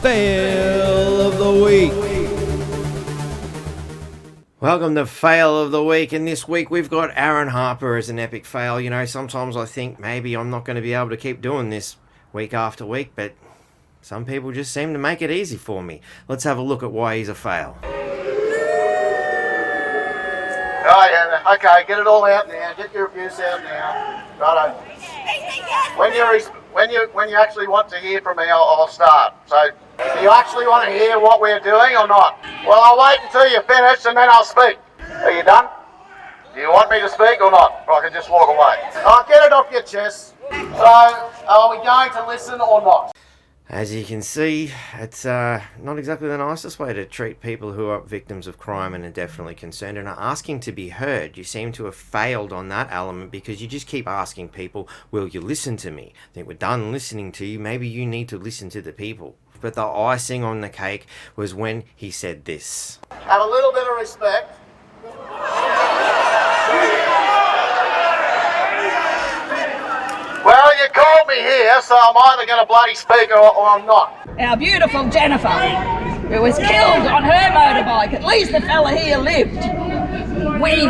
Fail of the Week. Welcome to Fail of the Week, and this week we've got Aaron Harper as an epic fail. You know, sometimes I think maybe I'm not going to be able to keep doing this week after week, but some people just seem to make it easy for me. Let's have a look at why he's a fail. Oh yeah, okay, get it all out now. Get your abuse out now. Righto. When you actually want to hear from me, I'll start. So, do you actually want to hear what we're doing or not? Well, I'll wait until you're finished and then I'll speak. Are you done? Do you want me to speak or not? Or I can just walk away. I'll get it off your chest. So, are we going to listen or not? As you can see, it's not exactly the nicest way to treat people who are victims of crime and are definitely concerned and are asking to be heard. You seem to have failed on that element because you just keep asking people, will you listen to me? I think we're done listening to you. Maybe you need to listen to the people. But the icing on the cake was when he said this. Have a little bit of respect. Well, you called me here, so I'm either going to bloody speak or I'm not. Our beautiful Jennifer, who was killed on her motorbike. At least the fella here lived. We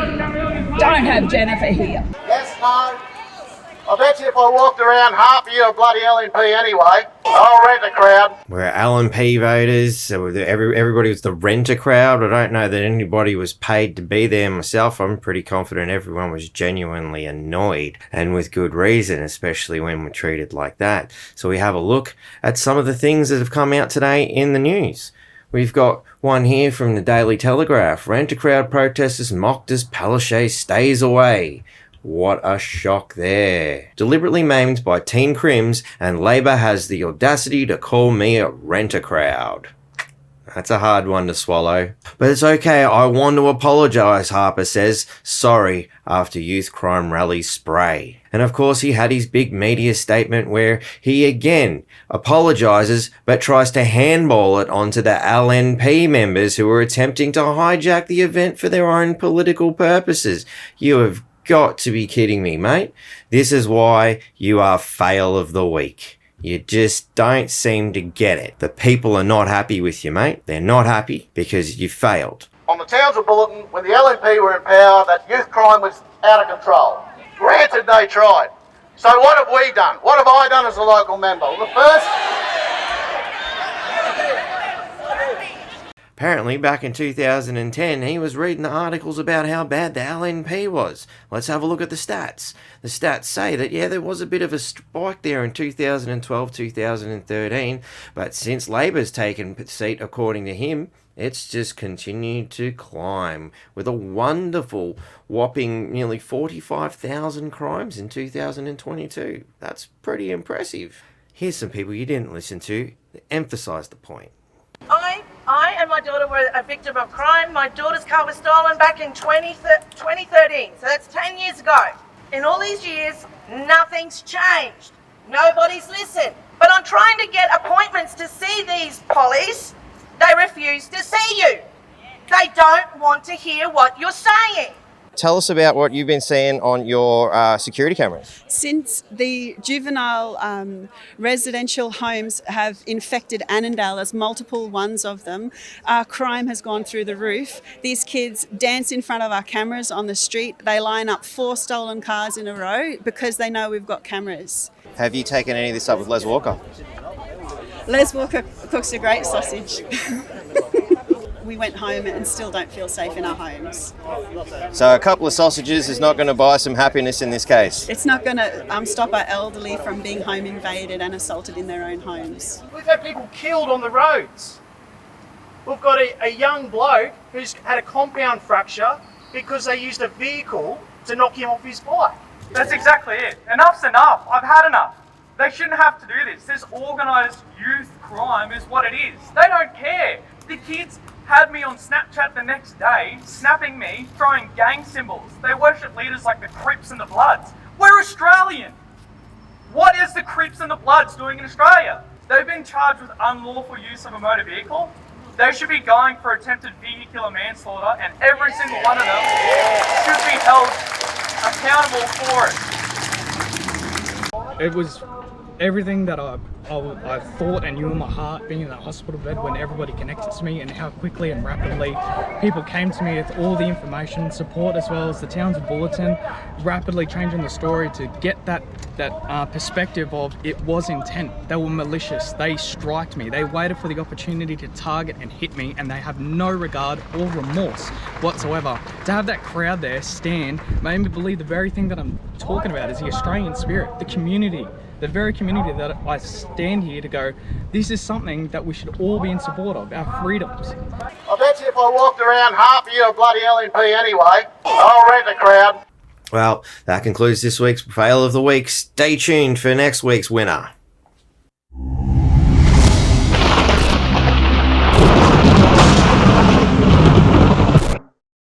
don't have Jennifer here. Yes, no. I bet you if I walked around Harper, you're a bloody LNP anyway. I'll rent a crowd. We're LNP voters, so everybody was the renter crowd. I don't know that anybody was paid to be there myself. I'm pretty confident everyone was genuinely annoyed, and with good reason, especially when we're treated like that. So we have a look at some of the things that have come out today in the news. We've got one here from the Daily Telegraph. Renter crowd protesters mocked as Palaszczuk stays away. What a shock there. Deliberately maimed by teen crims, and Labor has the audacity to call me a renter crowd. That's a hard one to swallow. But it's okay, I want to apologise, Harper says. Sorry, after youth crime rallies spray. And of course he had his big media statement where he again apologises but tries to handball it onto the LNP members who were attempting to hijack the event for their own political purposes. You have got to be kidding me, mate. This is why you are fail of the week. You just don't seem to get it. The people are not happy with you, mate. They're not happy because you failed. On the Townsville Bulletin, when the LNP were in power, that youth crime was out of control. Granted, they tried. So what have we done? What have I done as a local member? Well, the first... Apparently, back in 2010, he was reading the articles about how bad the LNP was. Let's have a look at the stats. The stats say that, yeah, there was a bit of a spike there in 2012, 2013, but since Labor's taken the seat, according to him, it's just continued to climb with a wonderful, whopping nearly 45,000 crimes in 2022. That's pretty impressive. Here's some people you didn't listen to that emphasise the point. I and my daughter were a victim of crime. My daughter's car was stolen back in 2013, so that's 10 years ago. In all these years, nothing's changed. Nobody's listened. But I'm trying to get appointments to see these police. They refuse to see you. They don't want to hear what you're saying. Tell us about what you've been seeing on your security cameras. Since the juvenile residential homes have infected Annandale, as multiple ones of them, crime has gone through the roof. These kids dance in front of our cameras on the street. They line up 4 stolen cars in a row because they know we've got cameras. Have you taken any of this up with Les Walker? Les Walker cooks a great sausage. We went home and still don't feel safe in our homes. So a couple of sausages is not going to buy some happiness in this case? It's not going to stop our elderly from being home invaded and assaulted in their own homes. We've had people killed on the roads. We've got a young bloke who's had a compound fracture because they used a vehicle to knock him off his bike. That's exactly it. Enough's enough. I've had enough. They shouldn't have to do this. This organised youth crime is what it is. They don't care. The kids had me on Snapchat the next day, snapping me, throwing gang symbols. They worship leaders like the Crips and the Bloods. We're Australian. What is the Crips and the Bloods doing in Australia? They've been charged with unlawful use of a motor vehicle. They should be going for attempted vehicular manslaughter, and every single one of them should be held accountable for it. It was everything that I I thought and knew in my heart, being in that hospital bed when everybody connected to me, and how quickly and rapidly people came to me with all the information, support, as well as the Townsville Bulletin, rapidly changing the story to get that perspective of it was intent. They were malicious. They striked me. They waited for the opportunity to target and hit me, and they have no regard or remorse whatsoever. To have that crowd there stand made me believe the very thing that I'm talking about is the Australian spirit, the community, the very community that I stand here to go, this is something that we should all be in support of, our freedoms. I bet you if I walked around Harper, you're a bloody LNP anyway. I'll rent a crowd. Well, that concludes this week's Fail of the Week. Stay tuned for next week's winner.